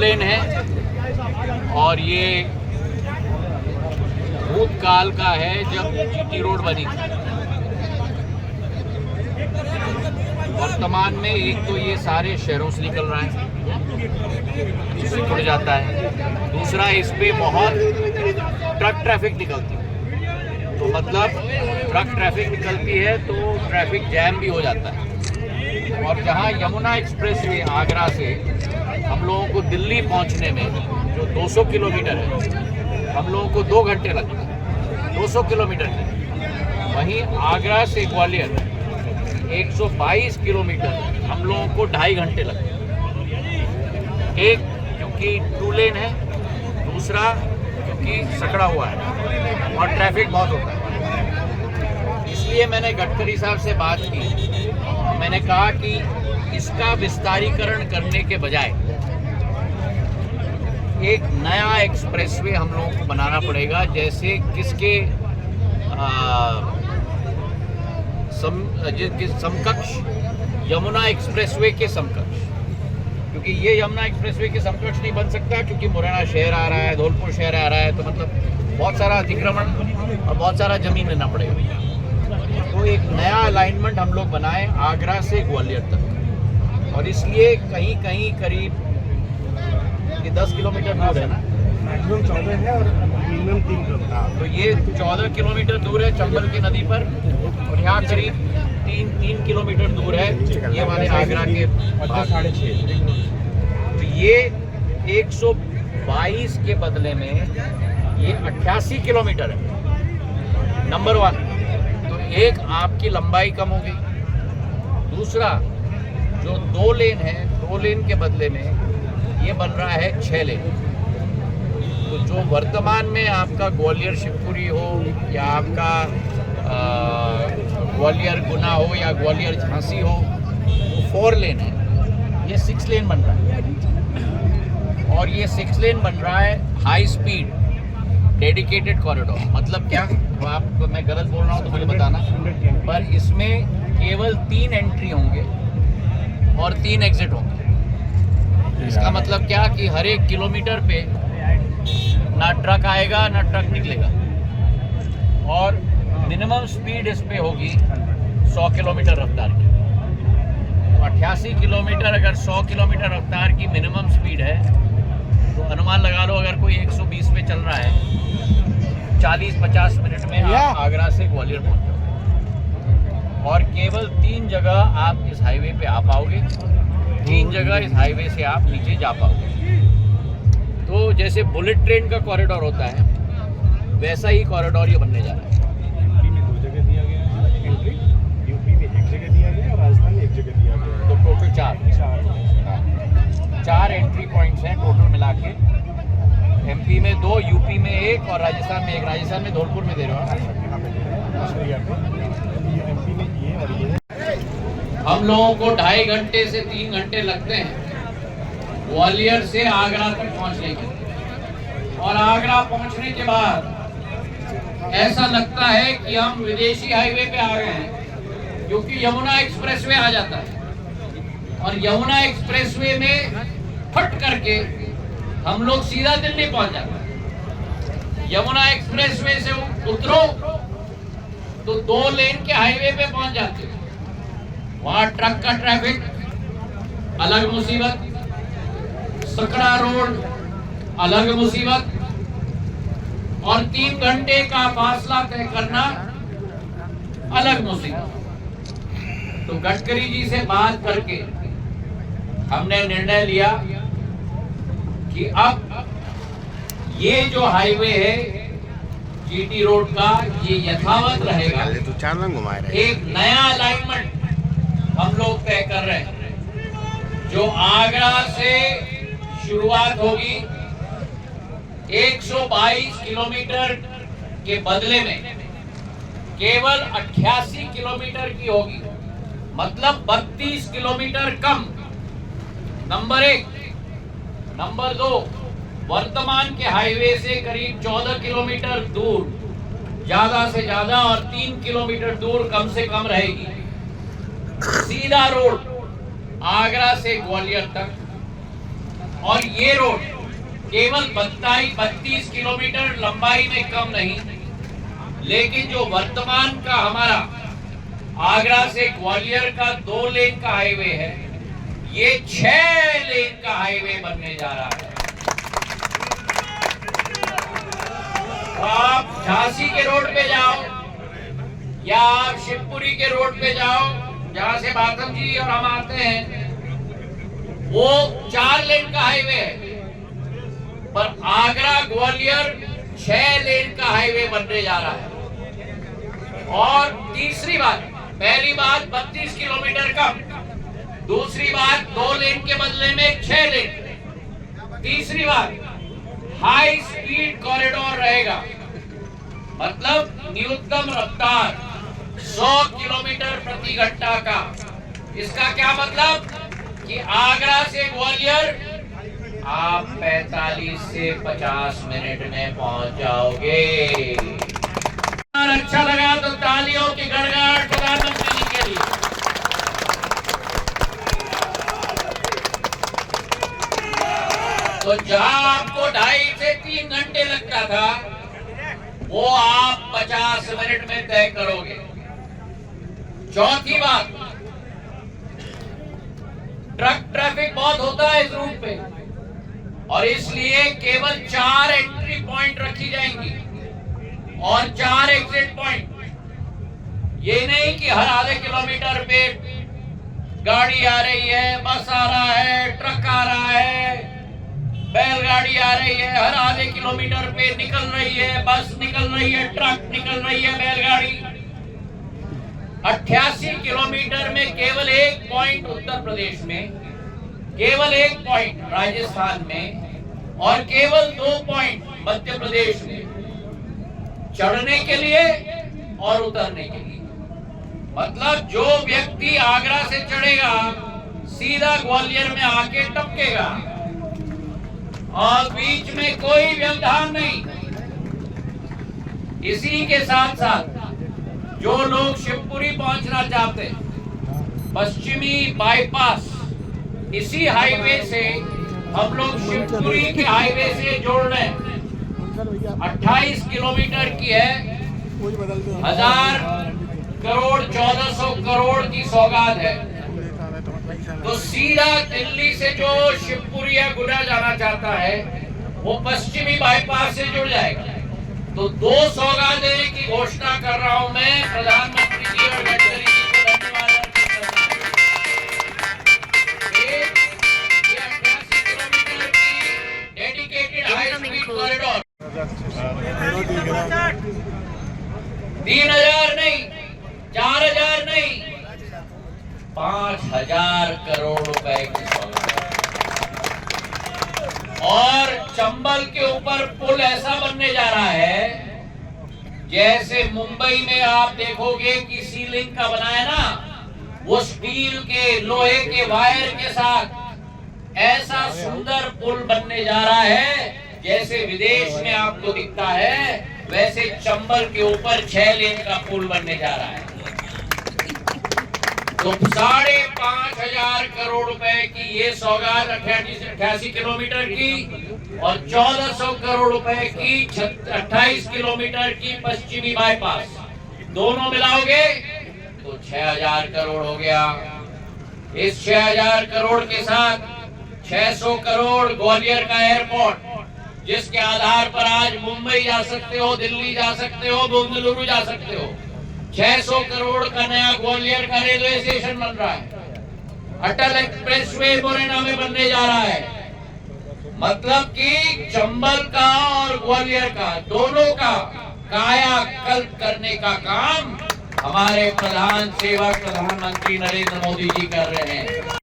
लेन है और ये भूतकाल का है जब जीटी रोड बनी थी। वर्तमान में एक तो ये सारे शहरों से निकल रहा है, इससे जुड़ जाता है। दूसरा, इस पे बहुत ट्रक ट्रैफिक निकलती है, तो मतलब ट्रक ट्रैफिक निकलती है तो ट्रैफिक जैम भी हो जाता है। और जहाँ यमुना एक्सप्रेसवे आगरा से हम लोगों को दिल्ली पहुँचने में जो 200 किलोमीटर है, हम लोगों को 2 घंटे लगता है 200 किलोमीटर की। वहीं आगरा से ग्वालियर 122 किलोमीटर हम लोगों को 2.5 घंटे लगते हैं। एक क्योंकि 2 लेन है, दूसरा क्योंकि सकड़ा हुआ है और ट्रैफिक बहुत होता है। इसलिए मैंने गडकरी साहब से बात की, मैंने कहा कि इसका विस्तारीकरण करने के बजाय एक नया एक्सप्रेसवे हम लोगों को बनाना पड़ेगा, जैसे किसके समकक्ष, यमुना एक्सप्रेसवे के समकक्ष। क्योंकि ये यमुना एक्सप्रेसवे के समकक्ष नहीं बन सकता, क्योंकि मुरैना शहर आ रहा है, धौलपुर शहर आ रहा है, तो मतलब बहुत सारा अतिक्रमण और बहुत सारा ज़मीन लेना पड़ेगा। तो एक नया अलाइनमेंट हम लोग बनाएं आगरा से ग्वालियर तक, और इसलिए कहीं कहीं करीब ये 10 किलोमीटर दूर है ना, मैक्सिमम 14 है और मिनिमम 3 किलोमीटर। तो ये 14 किलोमीटर दूर है चंबल की नदी पर, और यहाँ करीब 3 किलोमीटर दूर है ये वाले आगरा के 6.5। तो ये 122 के बदले में ये 88 किलोमीटर है, नंबर 1। तो एक आपकी लंबाई कम हो गई। दूसरा, जो 2 लेन है, 2 लेन के बदले में ये बन रहा है 6 लेन। तो जो वर्तमान में आपका ग्वालियर शिवपुरी हो या आपका ग्वालियर गुना हो या ग्वालियर झांसी हो, वो 4 लेन है, ये 6 लेन बन रहा है। और ये 6 लेन बन रहा है हाई स्पीड डेडिकेटेड कॉरिडोर। मतलब क्या, तो आप, मैं गलत बोल रहा हूँ तो मुझे बताना, पर इसमें केवल 3 एंट्री होंगे और 3 एग्जिट होंगे। इसका मतलब क्या कि हर 1 किलोमीटर पे ना ट्रक आएगा ना ट्रक निकलेगा, और मिनिमम स्पीड इस पे होगी 100 किलोमीटर रफ्तार की। तो 88 किलोमीटर अगर 100 किलोमीटर रफ्तार की मिनिमम स्पीड है, तो अनुमान लगा लो अगर कोई 120 पे चल रहा है, 40-50 मिनट में आप आगरा से ग्वालियर पहुंच जाओगे। और केवल 3 जगह आप इस हाईवे पे आ पाओगे, 3 जगह इस हाईवे से आप नीचे जा पाओगे। तो जैसे बुलेट ट्रेन का कॉरिडोर होता है, वैसा ही कॉरिडोर ये बनने जा रहा है। यूपी में 2 जगह दिया गया है एंट्री, यूपी में 1 जगह दिया गया और राजस्थान में 1 जगह दिया गया। तो टोटल 4 एंट्री पॉइंट्स हैं टोटल मिला के। एमपी में 2, यूपी में 1 और राजस्थान में 1। राजस्थान में धौलपुर में दे रहे हो। एमपी में ये और ये। हम लोगों को 2.5 घंटे से 3 घंटे लगते हैं ग्वालियर से आगरा तक पहुंचने के। और आगरा पहुंचने के बाद ऐसा लगता है कि हम विदेशी हाईवे पे आ गए हैं, क्योंकि यमुना एक्सप्रेसवे आ जाता है। और यमुना एक्सप्रेसवे में फट करके हम लोग सीधा दिल्ली पहुंच जाते हैं। यमुना एक्सप्रेसवे से उतरो तो 2 लेन के हाईवे पे पहुंच जाते हो। वहां ट्रक का ट्रैफिक अलग मुसीबत, सकड़ा रोड अलग मुसीबत, और 3 घंटे का फासला तय करना अलग मुसीबत। तो गडकरी जी से बात करके हमने निर्णय लिया कि अब ये जो हाईवे है जीटी रोड का, ये यथावत रहेगा। तो 4 रंग घुमाए रहे। एक नया अलाइनमेंट हम लोग तय कर रहे हैं, जो आगरा से शुरुआत होगी 122 किलोमीटर के बदले में केवल 88 किलोमीटर की होगी, मतलब 32 किलोमीटर कम। नंबर 1। नंबर 2, वर्तमान के हाईवे से करीब 14 किलोमीटर दूर ज्यादा से ज्यादा और 3 किलोमीटर दूर कम से कम रहेगी सीधा रोड आगरा से ग्वालियर तक। और ये रोड केवल 32 किलोमीटर लंबाई में कम नहीं, लेकिन जो वर्तमान का हमारा आगरा से ग्वालियर का 2 लेन का हाईवे है, ये 6 लेन का हाईवे बनने जा रहा है। आप झांसी के रोड पे जाओ या आप शिवपुरी के रोड पे जाओ, जहां से बाथम जी और हम आते हैं, वो 4 लेन का हाईवे है, पर आगरा ग्वालियर 6 लेन का हाईवे बनने जा रहा है। और तीसरी बात, पहली बात 32 किलोमीटर कम, दूसरी बात 2 लेन के बदले में 6 लेन, तीसरी बात हाई स्पीड कॉरिडोर रहेगा, मतलब न्यूनतम रफ्तार 100 किलोमीटर प्रति घंटा का। इसका क्या मतलब कि आगरा से ग्वालियर आप 45 से 50 मिनट में पहुंच जाओगे। और अच्छा लगा तो तालियों की गड़गड़ प्रधानमंत्री जी के लिए। तो जहां आपको 2.5 से 3 घंटे लगता था, वो आप 50 मिनट में तय करोगे। चौथी बात, ट्रक ट्रैफिक बहुत होता है इस रूट पे, और इसलिए केवल 4 एंट्री पॉइंट रखी जाएंगी और 4 एग्जिट पॉइंट। ये नहीं कि हर आधे किलोमीटर पे गाड़ी आ रही है, बस आ रहा है, ट्रक आ रहा है, बैलगाड़ी आ रही है, हर आधे किलोमीटर पे निकल रही है, बस निकल रही है, ट्रक निकल रही है, बैलगाड़ी। 88 किलोमीटर में केवल 1 पॉइंट उत्तर प्रदेश में, केवल 1 पॉइंट राजस्थान में, और केवल 2 पॉइंट मध्य प्रदेश में, चढ़ने के लिए और उतरने के लिए। मतलब जो व्यक्ति आगरा से चढ़ेगा सीधा ग्वालियर में आके टपकेगा और बीच में कोई व्यवधान नहीं। इसी के साथ साथ जो लोग शिवपुरी पहुंचना चाहते हैं, पश्चिमी बाईपास इसी हाईवे से हम लोग शिवपुरी के हाईवे से जोड़ रहे हैं। 28 किलोमीटर की है, 1000 करोड़ 1400 करोड़ की सौगात है। तो सीधा दिल्ली से जो शिवपुरी या गुना जाना चाहता है, वो पश्चिमी बाईपास से जुड़ जाएगा। तो 2 सौगात देने की घोषणा कर रहा हूं मैं प्रधानमंत्री जी और गडकरी जी को धन्यवाद अर्पित करता हूं। एक, ये 88 किलोमीटर की डेडिकेटेड हाई स्पीड कॉरिडोर 3000 नहीं, 4000 नहीं, 5000 करोड़ रुपए की सौगात। और चंबल के ऊपर पुल ऐसा बनने जा रहा है जैसे मुंबई में आप देखोगे कि सीलिंग का बनाया ना, वो स्टील के लोहे के वायर के साथ ऐसा सुंदर पुल बनने जा रहा है जैसे विदेश में आपको दिखता है, वैसे चंबल के ऊपर 6 लेन का पुल बनने जा रहा है। तो 5500 करोड़ रुपए की ये सौगात 88 किलोमीटर की और 1400 करोड़ रुपए की 28 किलोमीटर की पश्चिमी बाईपास, दोनों मिलाओगे तो 6000 करोड़ हो गया। इस 6000 करोड़ के साथ 600 करोड़ ग्वालियर का एयरपोर्ट, जिसके आधार पर आज मुंबई जा सकते हो, दिल्ली जा सकते हो, बेंगलुरु जा सकते हो। 600 करोड़ का नया ग्वालियर का रेलवे स्टेशन बन रहा है। अटल एक्सप्रेसवे मुरैना में बनने जा रहा है। मतलब कि चंबल का और ग्वालियर का दोनों का कायाकल्प करने का काम हमारे प्रधान सेवक प्रधानमंत्री नरेंद्र मोदी जी कर रहे हैं।